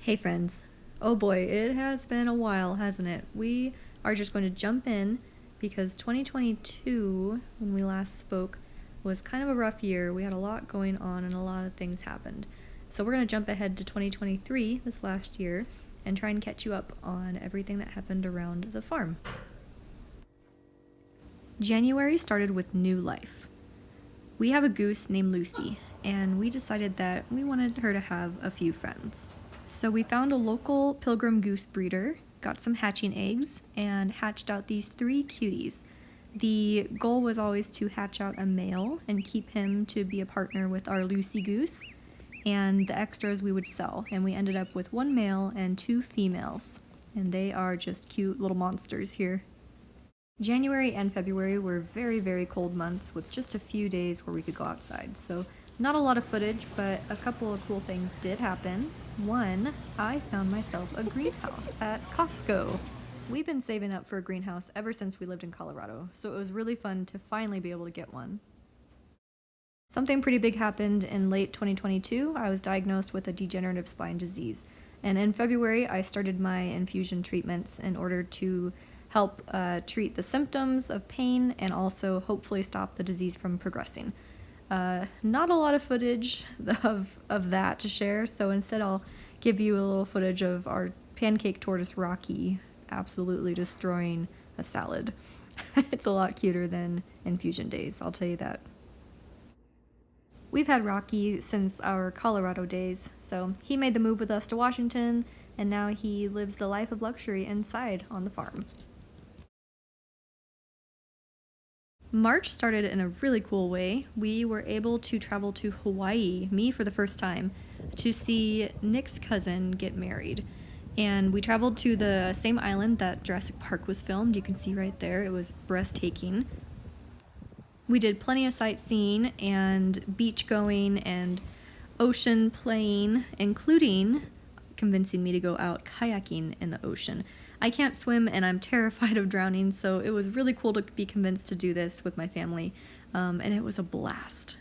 Hey friends. Oh boy, it has been a while, hasn't it? We are just going to jump in because 2022, when we last spoke, was kind of a rough year. We had a lot going on and a lot of things happened. So we're going to jump ahead to 2023, this last year, and try and catch you up on everything that happened around the farm. January started with new life. We have a goose named Lucy, and we decided that we wanted her to have a few friends. So we found a local pilgrim goose breeder, got some hatching eggs, and hatched out these three cuties. The goal was always to hatch out a male and keep him to be a partner with our Lucy goose, and the extras we would sell. And we ended up with one male and two females, and they are just cute little monsters here. January and February were very, very cold months with just a few days where we could go outside. So not a lot of footage, but a couple of cool things did happen. One, I found myself a greenhouse at Costco. We've been saving up for a greenhouse ever since we lived in Colorado, so it was really fun to finally be able to get one. Something pretty big happened in late 2022. I was diagnosed with a degenerative spine disease. And in February, I started my infusion treatments in order to help treat the symptoms of pain and also hopefully stop the disease from progressing. Not a lot of footage of that to share, so instead I'll give you a little footage of our pancake tortoise Rocky absolutely destroying a salad. It's a lot cuter than infusion days, I'll tell you that. We've had Rocky since our Colorado days, so he made the move with us to Washington, and now he lives the life of luxury inside on the farm. March started in a really cool way. We were able to travel to Hawaii, me for the first time, to see Nick's cousin get married. And we traveled to the same island that Jurassic Park was filmed. You can see right there, it was breathtaking. We did plenty of sightseeing and beach going and ocean playing, including convincing me to go out kayaking in the ocean. I can't swim and I'm terrified of drowning, so it was really cool to be convinced to do this with my family, and it was a blast.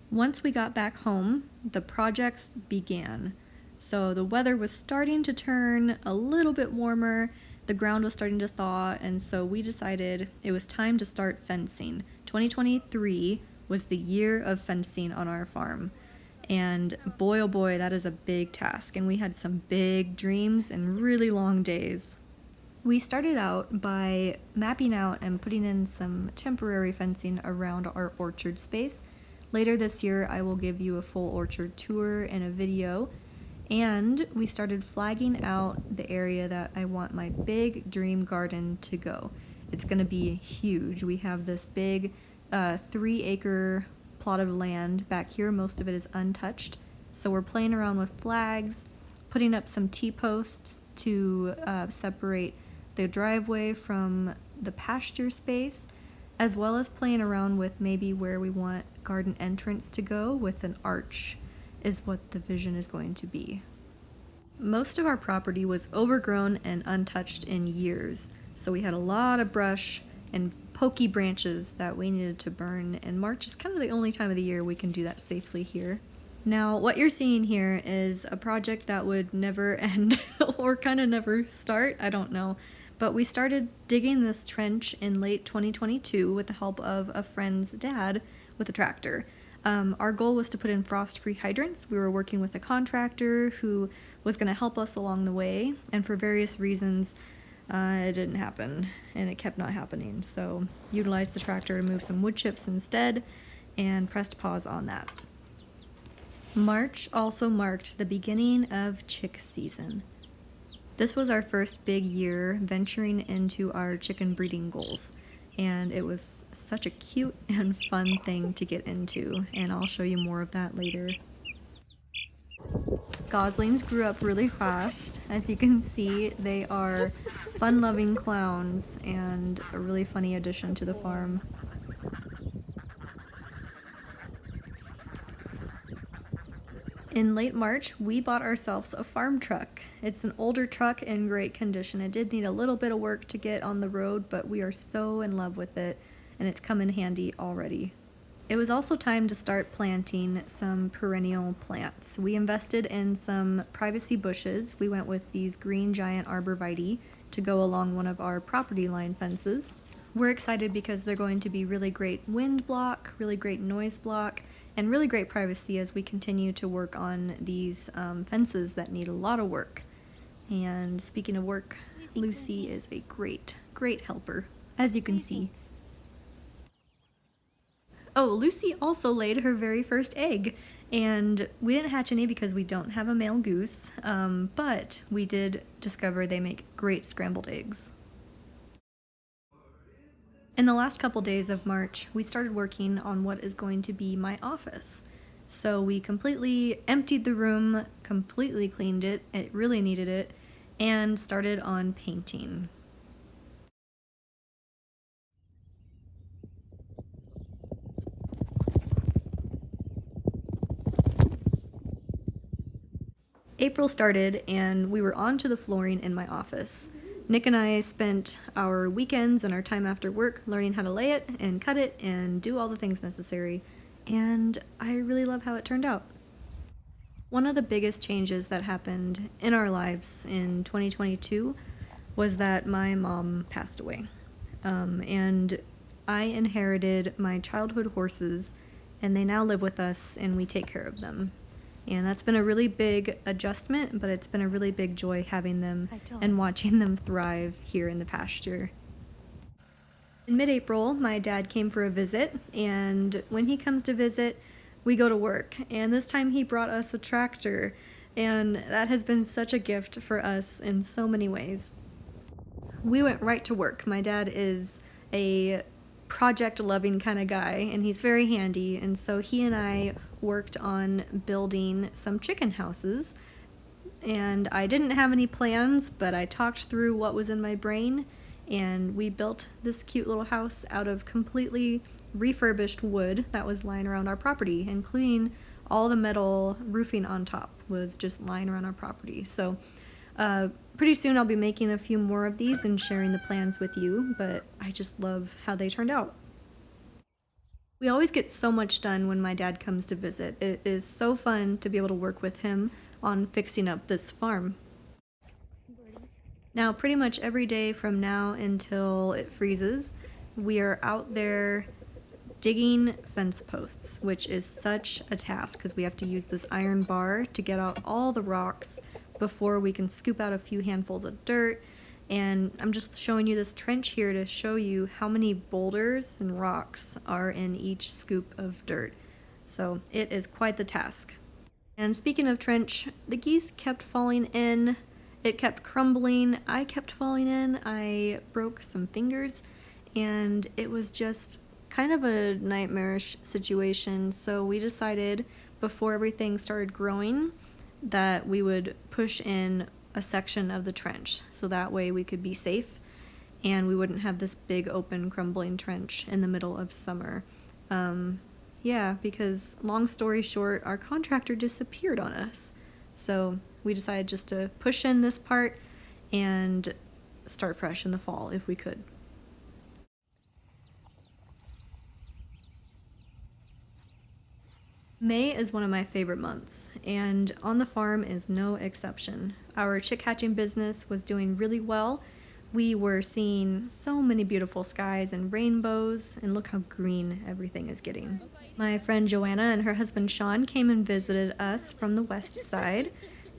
Once we got back home, the projects began. So the weather was starting to turn a little bit warmer, the ground was starting to thaw, and so we decided it was time to start fencing. 2023 was the year of fencing on our farm. And boy, oh boy, that is a big task. And we had some big dreams and really long days. We started out by mapping out and putting in some temporary fencing around our orchard space. Later this year, I will give you a full orchard tour and a video. And we started flagging out the area that I want my big dream garden to go. It's going to be huge. We have this big 3-acre plot of land back here. Most of it is untouched, so we're playing around with flags, putting up some T-posts to separate the driveway from the pasture space, as well as playing around with maybe where we want garden entrance to go with an arch is what the vision is going to be. Most of our property was overgrown and untouched in years, so we had a lot of brush and pokey branches that we needed to burn, and March is kind of the only time of the year we can do that safely here. Now, what you're seeing here is a project that would never end or kind of never start, I don't know. But we started digging this trench in late 2022 with the help of a friend's dad with a tractor. Our goal was to put in frost-free hydrants. We were working with a contractor who was going to help us along the way, and for various reasons, it didn't happen, and it kept not happening. So utilized the tractor to move some wood chips instead, and pressed pause on that. March also marked the beginning of chick season. This was our first big year venturing into our chicken breeding goals, and it was such a cute and fun thing to get into, and I'll show you more of that later. Goslings grew up really fast. As you can see, they are fun-loving clowns and a really funny addition to the farm. In late March, we bought ourselves a farm truck. It's an older truck in great condition. It did need a little bit of work to get on the road, but we are so in love with it, and it's come in handy already. It was also time to start planting some perennial plants. We invested in some privacy bushes. We went with these green giant arborvitae to go along one of our property line fences. We're excited because they're going to be really great wind block, really great noise block, and really great privacy as we continue to work on these fences that need a lot of work. And speaking of work, Lucy is a great, great helper, as you can see. Oh, Lucy also laid her very first egg, and we didn't hatch any because we don't have a male goose, but we did discover they make great scrambled eggs. In the last couple days of March, we started working on what is going to be my office. So we completely emptied the room, completely cleaned it, it really needed it, and started on painting. April started, and we were on to the flooring in my office. Nick and I spent our weekends and our time after work learning how to lay it and cut it and do all the things necessary, and I really love how it turned out. One of the biggest changes that happened in our lives in 2022 was that my mom passed away. And I inherited my childhood horses, and they now live with us, and we take care of them. And that's been a really big adjustment, but it's been a really big joy having them and watching them thrive here in the pasture. In mid-April, my dad came for a visit, and when he comes to visit, we go to work. And this time he brought us a tractor, and that has been such a gift for us in so many ways. We went right to work. My dad is a project-loving kind of guy, and he's very handy, and so he and I worked on building some chicken houses. And I didn't have any plans, but I talked through what was in my brain, and we built this cute little house out of completely refurbished wood that was lying around our property, including all the metal roofing on top was just lying around our property. So pretty soon I'll be making a few more of these and sharing the plans with you, but I just love how they turned out. We always get so much done when my dad comes to visit. It is so fun to be able to work with him on fixing up this farm. Now, pretty much every day from now until it freezes, we are out there digging fence posts, which is such a task because we have to use this iron bar to get out all the rocks before we can scoop out a few handfuls of dirt. And I'm just showing you this trench here to show you how many boulders and rocks are in each scoop of dirt. So it is quite the task. And speaking of trench, the geese kept falling in. It kept crumbling. I kept falling in. I broke some fingers, and it was just kind of a nightmarish situation. So we decided before everything started growing that we would push in a section of the trench so that way we could be safe and we wouldn't have this big open crumbling trench in the middle of summer. Yeah, because long story short, our contractor disappeared on us. So we decided just to push in this part and start fresh in the fall if we could. May is one of my favorite months, and on the farm is no exception. Our chick hatching business was doing really well. We were seeing so many beautiful skies and rainbows, and look how green everything is getting. My friend Joanna and her husband Sean came and visited us from the west side,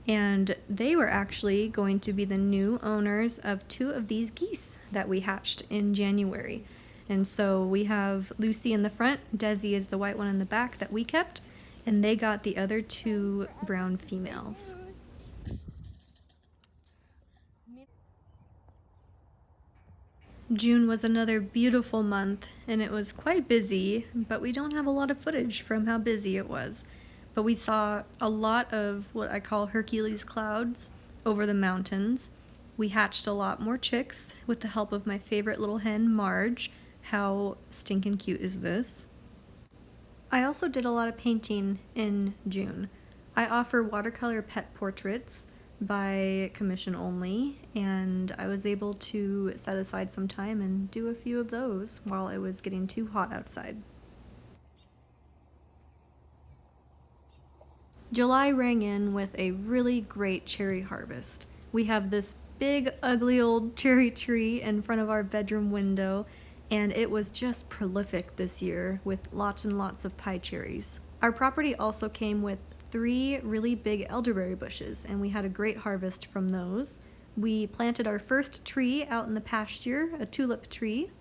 and they were actually going to be the new owners of 2 of these geese that we hatched in January. And so we have Lucy in the front, Desi is the white one in the back that we kept, and they got the other 2 brown females. June was another beautiful month, and it was quite busy, but we don't have a lot of footage from how busy it was. But we saw a lot of what I call Hercules clouds over the mountains. We hatched a lot more chicks with the help of my favorite little hen, Marge. How stinking cute is this? I also did a lot of painting in June. I offer watercolor pet portraits by commission only, and I was able to set aside some time and do a few of those while it was getting too hot outside. July rang in with a really great cherry harvest. We have this big, ugly old cherry tree in front of our bedroom window, and it was just prolific this year with lots and lots of pie cherries. Our property also came with 3 really big elderberry bushes, and we had a great harvest from those. We planted our first tree out in the pasture, a tulip tree.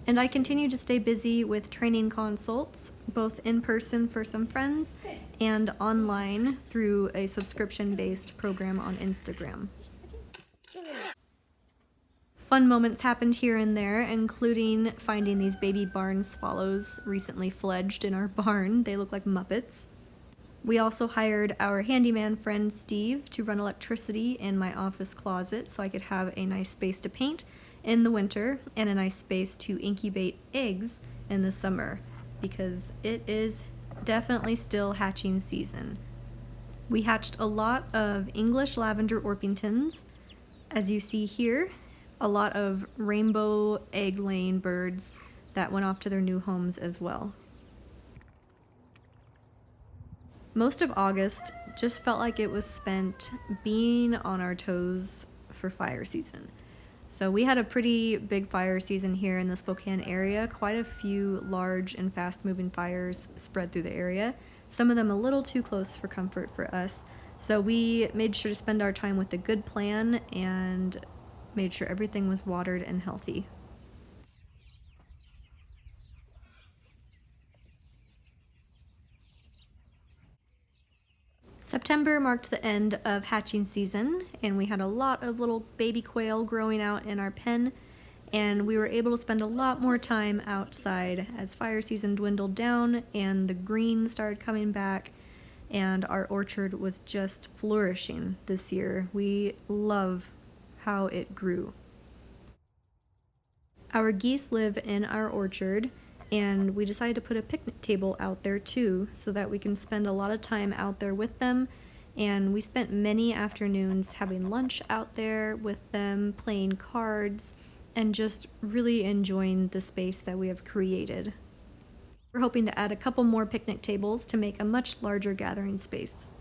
And I continue to stay busy with training consults, both in person for some friends and online through a subscription-based program on Instagram. Fun moments happened here and there, including finding these baby barn swallows recently fledged in our barn. They look like Muppets. We also hired our handyman friend Steve to run electricity in my office closet so I could have a nice space to paint in the winter and a nice space to incubate eggs in the summer, because it is definitely still hatching season. We hatched a lot of English lavender Orpingtons, as you see here, a lot of rainbow egg-laying birds that went off to their new homes as well. Most of August just felt like it was spent being on our toes for fire season. So we had a pretty big fire season here in the Spokane area, quite a few large and fast-moving fires spread through the area, some of them a little too close for comfort for us. So we made sure to spend our time with a good plan and made sure everything was watered and healthy. September marked the end of hatching season, and we had a lot of little baby quail growing out in our pen, and we were able to spend a lot more time outside as fire season dwindled down and the green started coming back, and our orchard was just flourishing this year. We love how it grew. Our geese live in our orchard, and we decided to put a picnic table out there too so that we can spend a lot of time out there with them. And we spent many afternoons having lunch out there with them, playing cards, and just really enjoying the space that we have created. We're hoping to add a couple more picnic tables to make a much larger gathering space.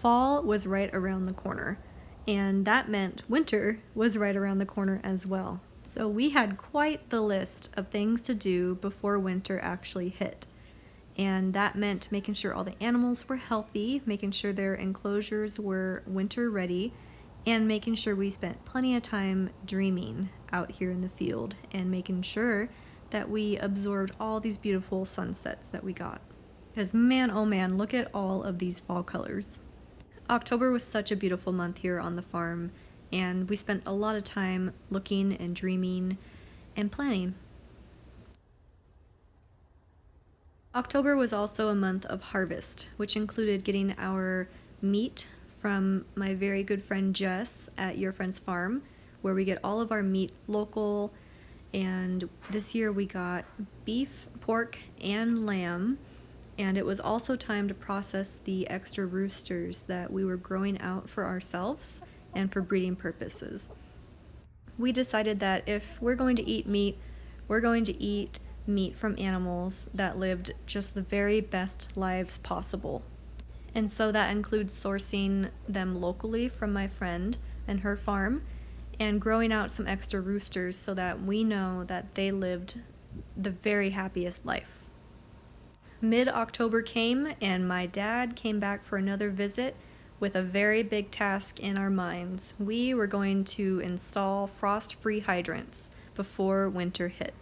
Fall was right around the corner, and that meant winter was right around the corner as well. So we had quite the list of things to do before winter actually hit. And that meant making sure all the animals were healthy, making sure their enclosures were winter ready, and making sure we spent plenty of time dreaming out here in the field and making sure that we absorbed all these beautiful sunsets that we got. Because man, oh man, look at all of these fall colors. October was such a beautiful month here on the farm, and we spent a lot of time looking and dreaming and planning. October was also a month of harvest, which included getting our meat from my very good friend Jess at Your Friend's Farm, where we get all of our meat local. And this year we got beef, pork, and lamb. And it was also time to process the extra roosters that we were growing out for ourselves and for breeding purposes. We decided that if we're going to eat meat, we're going to eat meat from animals that lived just the very best lives possible. And so that includes sourcing them locally from my friend and her farm, and growing out some extra roosters so that we know that they lived the very happiest life. Mid-October came, and my dad came back for another visit with a very big task in our minds. We were going to install frost-free hydrants before winter hit.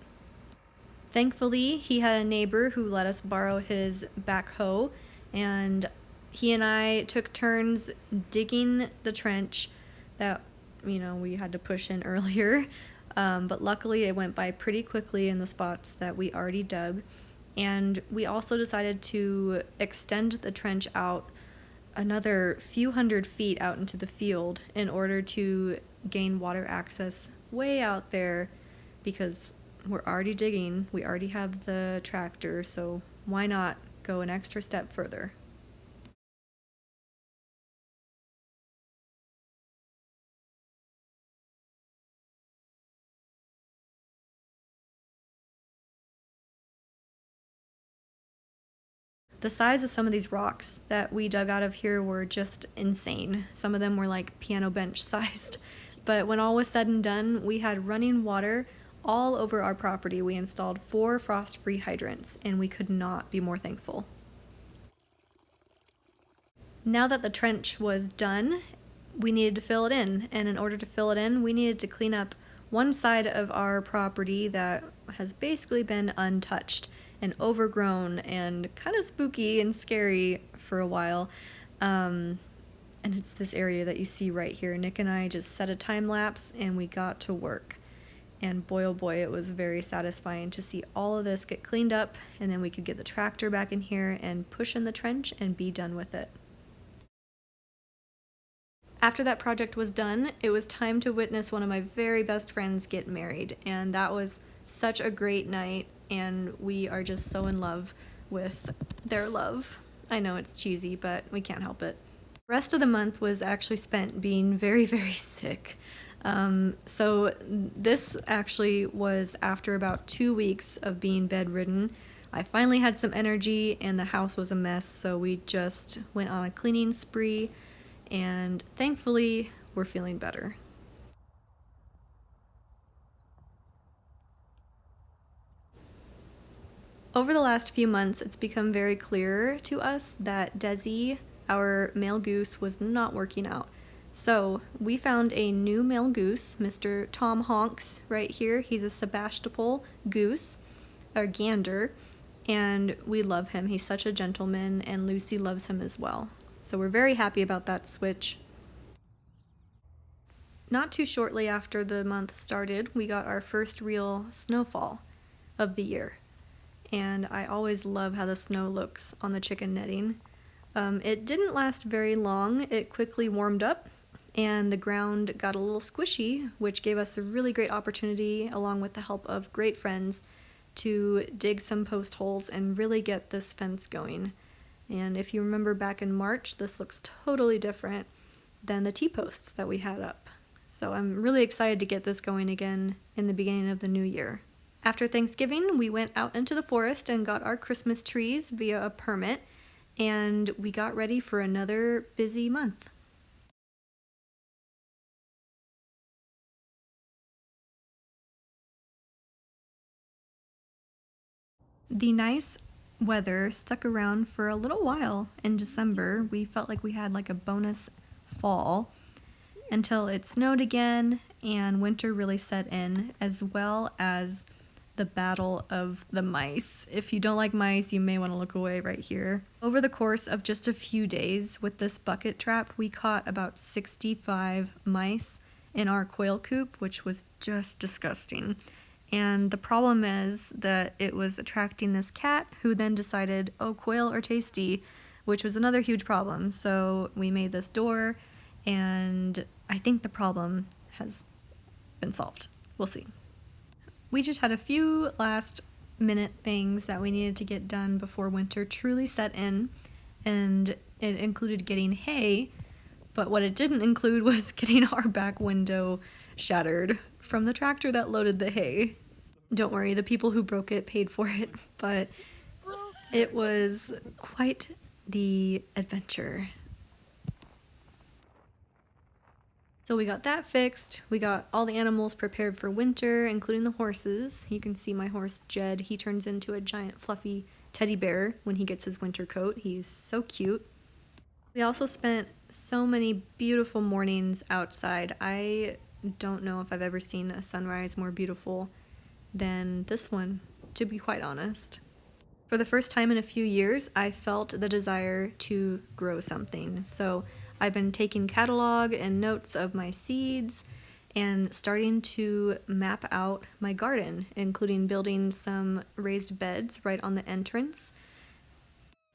Thankfully, he had a neighbor who let us borrow his backhoe, and he and I took turns digging the trench that, we had to push in earlier. But luckily it went by pretty quickly in the spots that we already dug. And we also decided to extend the trench out another few hundred feet out into the field in order to gain water access way out there, because we're already digging. We already have the tractor, so why not go an extra step further? The size of some of these rocks that we dug out of here were just insane. Some of them were like piano bench sized. But when all was said and done, we had running water all over our property. We installed 4 frost free hydrants, and we could not be more thankful. Now that the trench was done, we needed to fill it in. And in order to fill it in, we needed to clean up one side of our property that has basically been untouched and overgrown and kind of spooky and scary for a while. And it's this area that you see right here. Nick and I just set a time lapse and we got to work. And boy, oh boy, it was very satisfying to see all of this get cleaned up, and then we could get the tractor back in here and push in the trench and be done with it. After that project was done, it was time to witness one of my very best friends get married, and that was such a great night, and we are just so in love with their love. I know it's cheesy, but we can't help it. The rest of the month was actually spent being very, very sick. So this actually was after about 2 weeks of being bedridden. I finally had some energy and the house was a mess, so we just went on a cleaning spree, and thankfully we're feeling better. Over the last few months, it's become very clear to us that Desi, our male goose, was not working out. So we found a new male goose, Mr. Tom Honks, right here. He's a Sebastopol goose, or gander, and we love him. He's such a gentleman, and Lucy loves him as well. So we're very happy about that switch. Not too shortly after the month started, we got our first real snowfall of the year. And I always love how the snow looks on the chicken netting. It didn't last very long. It quickly warmed up, and the ground got a little squishy, which gave us a really great opportunity, along with the help of great friends, to dig some post holes and really get this fence going. And if you remember back in March, this looks totally different than the T-posts that we had up. So I'm really excited to get this going again in the beginning of the new year. After Thanksgiving, we went out into the forest and got our Christmas trees via a permit, and we got ready for another busy month. The nice weather stuck around for a little while in December. We felt like we had like a bonus fall until it snowed again and winter really set in, as well as the battle of the mice. If you don't like mice, you may want to look away right here. Over the course of just a few days with this bucket trap, we caught about 65 mice in our quail coop, which was just disgusting. And the problem is that it was attracting this cat who then decided, oh, quail are tasty, which was another huge problem. So we made this door, and I think the problem has been solved. We'll see. We just had a few last minute things that we needed to get done before winter truly set in, and it included getting hay, but what it didn't include was getting our back window shattered from the tractor that loaded the hay. Don't worry, the people who broke it paid for it, but it was quite the adventure. So we got that fixed. We got all the animals prepared for winter, including the horses. You can see my horse, Jed. He turns into a giant fluffy teddy bear when he gets his winter coat. He's so cute. We also spent so many beautiful mornings outside. I don't know if I've ever seen a sunrise more beautiful than this one, to be quite honest. For the first time in a few years, I felt the desire to grow something. So I've been taking catalog and notes of my seeds and starting to map out my garden, including building some raised beds right on the entrance.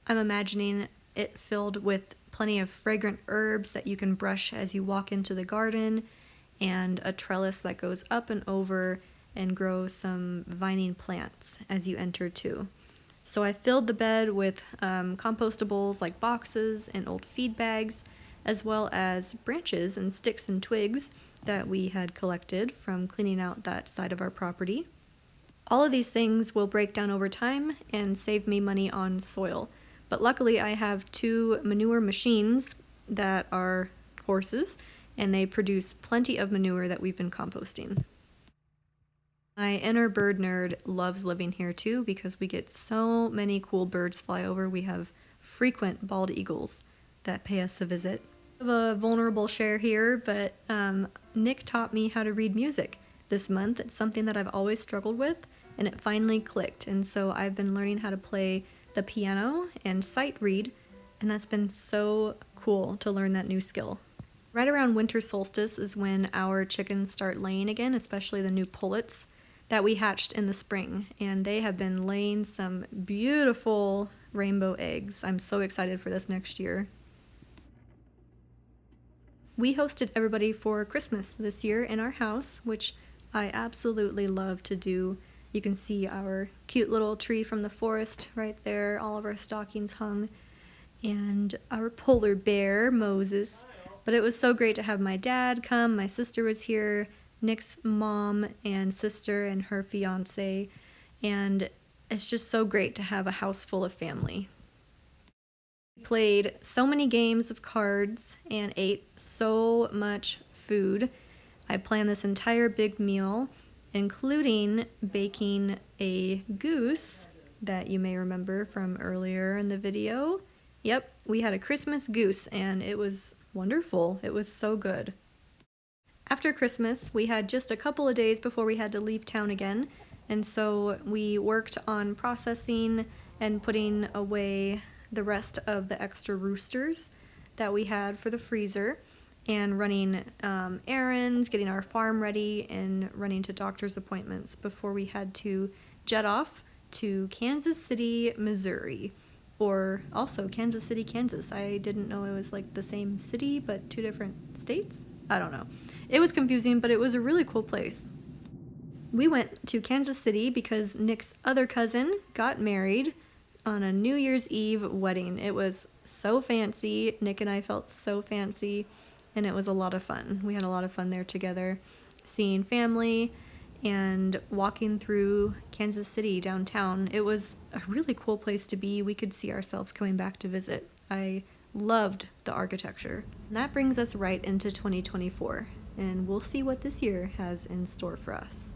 I'm imagining it filled with plenty of fragrant herbs that you can brush as you walk into the garden, and a trellis that goes up and over and grow some vining plants as you enter too. So I filled the bed with compostables like boxes and old feed bags, as well as branches and sticks and twigs that we had collected from cleaning out that side of our property. All of these things will break down over time and save me money on soil. But luckily I have 2 manure machines that are horses, and they produce plenty of manure that we've been composting. My inner bird nerd loves living here too because we get so many cool birds fly over. We have frequent bald eagles that pay us a visit. I have a vulnerable share here, but Nick taught me how to read music this month. It's something that I've always struggled with, and it finally clicked. And so I've been learning how to play the piano and sight read, and that's been so cool to learn that new skill. Right around winter solstice is when our chickens start laying again, especially the new pullets that we hatched in the spring, and they have been laying some beautiful rainbow eggs. I'm so excited for this next year. We hosted everybody for Christmas this year in our house, which I absolutely love to do. You can see our cute little tree from the forest right there, all of our stockings hung, and our polar bear, Moses. But it was so great to have my dad come. My sister was here, Nick's mom and sister and her fiance, and it's just so great to have a house full of family. We played so many games of cards and ate so much food. I planned this entire big meal, including baking a goose that you may remember from earlier in the video. Yep, we had a Christmas goose and it was wonderful. It was so good. After Christmas, we had just a couple of days before we had to leave town again, and so we worked on processing and putting away the rest of the extra roosters that we had for the freezer, and running errands, getting our farm ready, and running to doctor's appointments before we had to jet off to Kansas City, Missouri, or also Kansas City, Kansas. I didn't know it was like the same city but 2 different states. I don't know. It was confusing, but it was a really cool place. We went to Kansas City because Nick's other cousin got married on a New Year's Eve wedding. It was so fancy. Nick and I felt so fancy, and it was a lot of fun. We had a lot of fun there together, seeing family and walking through Kansas City downtown. It was a really cool place to be. We could see ourselves coming back to visit. I loved the architecture. And that brings us right into 2024, and we'll see what this year has in store for us.